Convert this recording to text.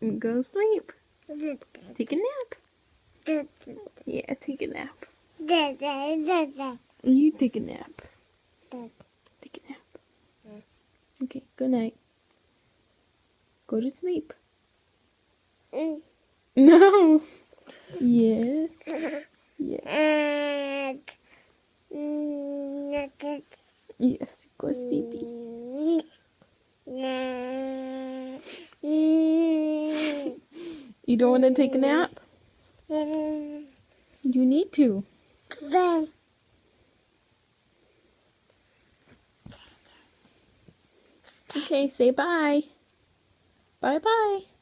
Go sleep. Take a nap. Yeah, take a nap. You take a nap. Take a nap. Okay, good night. Go to sleep. No. Yes. Yes. Yes, go sleepy. You don't want to take a nap? You need to. Okay, say bye. Bye-bye.